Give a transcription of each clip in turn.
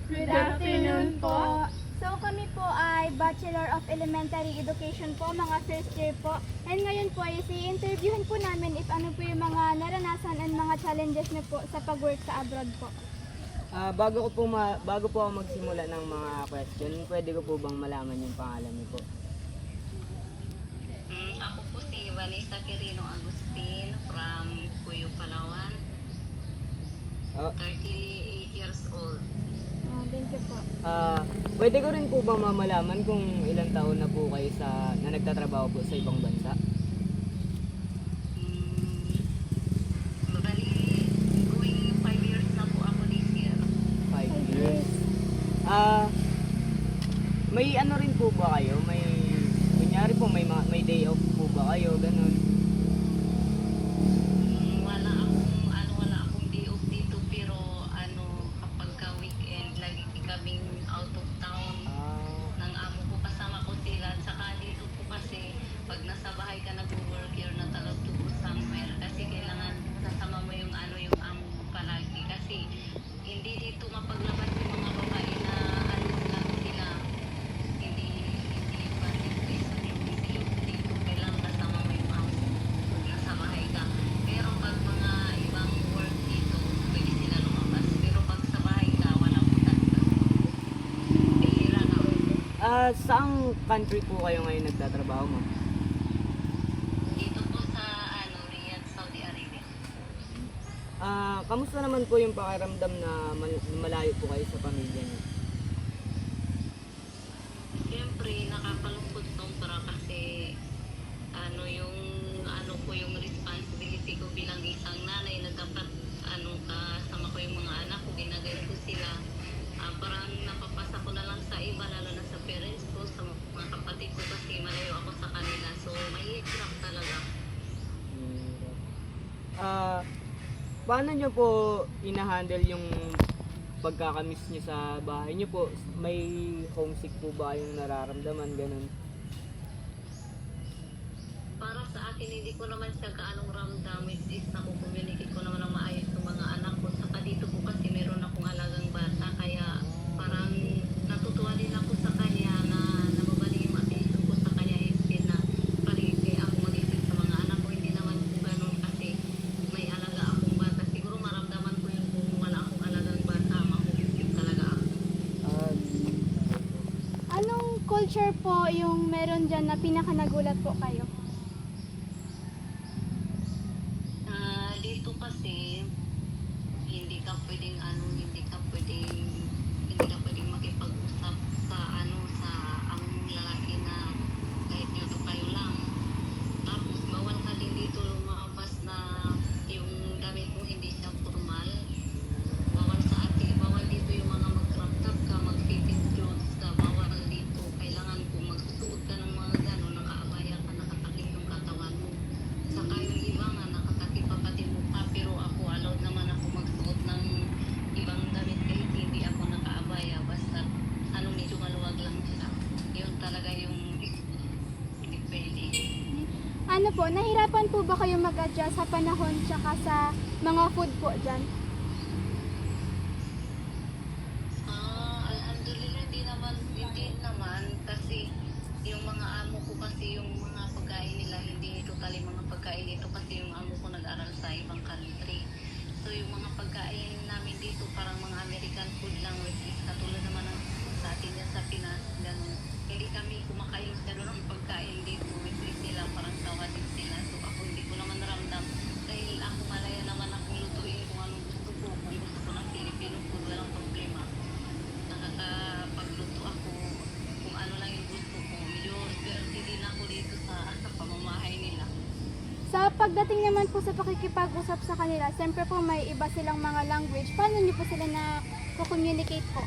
Good afternoon po. So kami po ay Bachelor of Elementary Education po, mga first year po. And ngayon po ay i-interviewin po namin if ano po yung mga naranasan and mga challenges niyo po sa pag-work sa abroad po. Bago po ako magsimula ng mga question, pwede ko po bang malaman yung pangalan niyo po? Ako po si Vanessa Quirino Agustin from Puyo, Palawan. Ah, 38 years old. Thank you po. Pwede ko rin po bang mamalaman kung ilang taon na po kayo na nagtatrabaho po sa ibang bansa? Bali, going 5 years na po ako this year. 5 years. May ano rin po ba kayo? Kunyari po may day off po ba kayo? Ganun. Wala akong day off dito, pero kapag ka weekend lagi kaming out of town ng amo ko, kasama ko sila. Saka dito po kasi pag nasa bahay ka nag-work, you're not allowed to go somewhere kasi kailangan kasama mo yung amo mo palagi, kasi hindi dito mapaglabas yung mga babae na sila hindi pa dito kailangan kasama mo yung amo mo pag nasa bahay ka. Pero pag mga ibang work dito, pwede sila lumabas, pero pag sa bahay ka, wala po talaga. Bihira na. Saang country po kayo ngayon nagtatrabaho mo? Dito po sa Riyadh, Saudi Arabia. Kamusta naman po yung pakiramdam na malayo po kayo sa pamilya niyo? Siyempre, nakakalungkot sobra kasi yung responsibility ko bilang isang nanay na dapat kasama ko yung mga anak ko, ginagay ko sila. Parang napapasa ko na lang sa iba, lalo na sa parents ko, sa mga kapatid ko, kasi malayo ako sa kanila. So, mahirap talaga. Paano nyo po inahandle yung pagkakamiss nyo sa bahay nyo po? May homesick po ba yung nararamdaman? Ganun. Para sa akin, hindi ko naman siya kaanong ramdam, which is nakukommunicate ko naman ng maayos ng mga anak ko. Saka dito po kasi meron akong alagang bata, kaya parang natutuwa din ako sa kanya na nababali yung attention ko sa kanya, instead na paligay ako mag-isip sa mga anak ko. Hindi naman po ganun kasi may alaga akong bata. Siguro maramdaman ko yung kung wala akong alagang bata, makumisip talaga ako. Anong culture po yung meron dyan na pinakanagulat po kayo? Dito kasi hindi ka pwedeng makipag-usap sa sa among lalaki na kahit dito kayo lang. Tapos bawal ka din dito lumabas na yung damit mo hindi siya formal. Bawal dito yung mga mag-crop-top ka, mag-fitted clothes ka, bawal dito. Kailangan kung magsusuot ka ng mga gano'n, nakaabaya ka, nakatakip yung katawan mo. Saka yung iba nga nakakatip pa pati mukha, pero ako allowed naman ako magsuot ng ibang damit kahit hindi ako nakaabaya, basta medyo maluwag lang siya. Yun talaga yung hindi pwede. Ano po, nahirapan po ba kayo mag-adjust sa panahon tsaka sa mga food po dyan? Alhamdulillah, hindi naman kasi yung mga amo ko kasi yung mga pagkain nila hindi totally mga pagkain dito, kasi yung amo ko nag-aral sa ibang country. So yung mga pagkain namin dito parang mga American food lang, which is katulad naman ng sa atin yan sa Pinas, ganun. Hindi kami kumakain masyado ng pagkain dito, which is nila parang sawa din sila. So ako hindi ko naman naramdam dahil ako malaya naman akong lutuin kung anong gusto ko. Kung gusto ko ng Filipino food, walang problema. Nakakapagluto ako kung ano lang yung gusto ko. Medyo swerte din ako dito sa pamamahay nila. Sa pagdating naman po sa pakikipag-usap sa kanila, siyempre po may iba silang mga language. Paano niyo po sila na communicate po?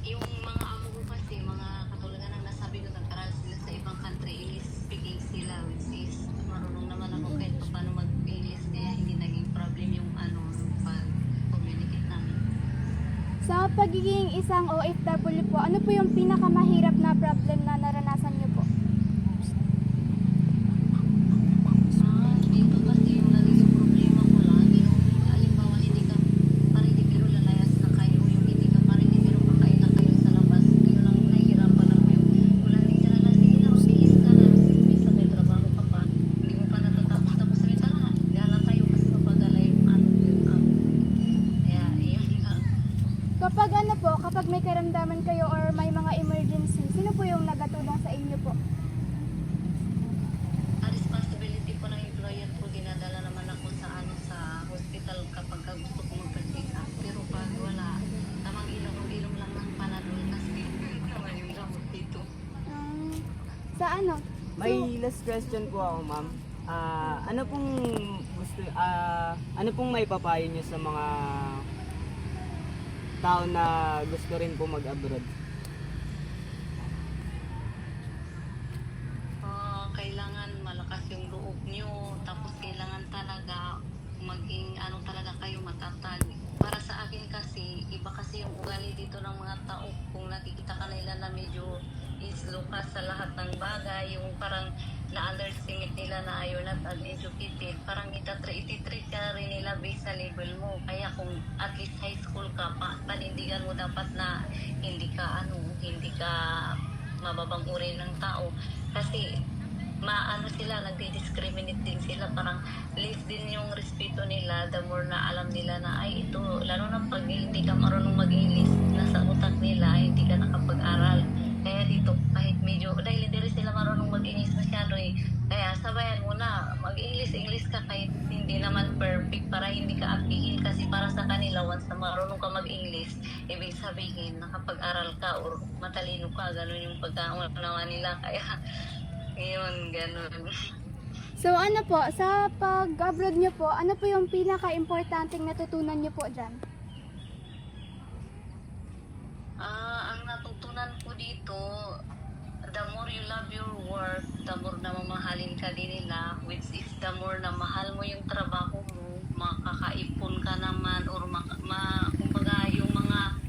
Yung mga amo ko kasi, mga katulad na ng nasabi ko, nag-aral sila sa ibang country, English speaking sila, which is marunong naman ako kahit paano mag-English, kaya hindi naging problem yung pag-communicate namin. Sa pagiging isang OFW po, ano po yung pinakamahirap na problem na naranasan niyo po? Dito kasi yung naging problema ko lang, yung halimbawa hindi ka, parang hindi, pero po, kapag may karamdaman kayo or may mga emergency, sino po yung nagatulong sa inyo po? Ang responsibility po ng employer po, dinadala naman ako sa sa hospital kapag gusto ko magpa-check up. Pero pag wala, tamang ilong lang ng Panadol kasi naman yung gamot dito. Sa ano? May last question po ako, ma'am. Ano pong may papayo niyo sa mga tao na gusto rin po mag-abroad? Kailangan malakas yung loob nyo, tapos kailangan talaga maging talaga kayo matatag. Para sa akin kasi, iba kasi yung ugali dito ng mga tao. Kung nakikita ka nila na medyo islo ka sa lahat ng bagay, yung parang na-underestimate nila na you're not uneducated, parang ititreat ka rin nila based sa level mo. Kaya kung at least high school ka, panindigan mo dapat na hindi ka mababang uri ng tao. Kasi sila, nagdi-discriminate din sila, parang less din yung respeto nila, the more na alam nila na ay ito, lalo na pag hindi ka marunong mag-English, nasa utak nila, hindi ka nakapag-aral. Kaya dito, kahit medyo, dahil hindi rin sila marunong mag-English masyado kaya sabayan mo na, mag-English ka kahit hindi naman perfect para hindi ka apihin, kasi para sa kanila, once na marunong ka mag-English, ibig sabihin, nakapag-aral ka or matalino ka, ganun yung pagkaunawa nila, kaya yun, ganun. So ano po, sa pag-abroad nyo po, ano po yung pinaka-importanting natutunan nyo po dyan? Ang natutunan ko dito, the more you love your work, the more na mamahalin ka din nila, which is the more na mahal mo yung trabaho mo, makakaipon ka naman, or kumbaga yung mga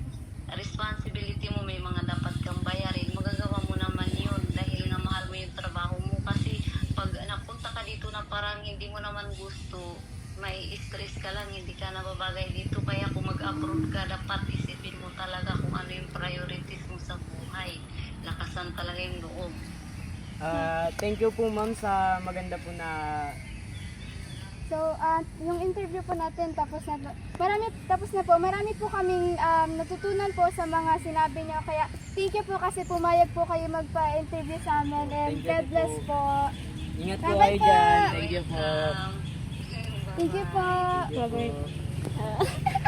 responsibility mo, may mga dapat kang bayarin, magagawa mo naman yun dahil na mahal mo yung trabaho mo. Kasi pag napunta ka dito na parang hindi mo naman gusto, may stress ka lang, hindi ka nababagay dito. Kaya kung mag-abroad ka, dapat isipin mo talaga kung ano yung priorities mo sa buhay. Lakasan talaga yung loob. Thank you po, ma'am, sa maganda po na... So, yung interview po natin tapos na po. Marami po kaming natutunan po sa mga sinabi niyo. Kaya thank you po kasi pumayag po kayo magpa-interview sa amin. And Thank you God bless po. po. Ingat po Bye-bye kayo po. dyan. Thank you po. Thank you po. Thank you po. Bye-bye.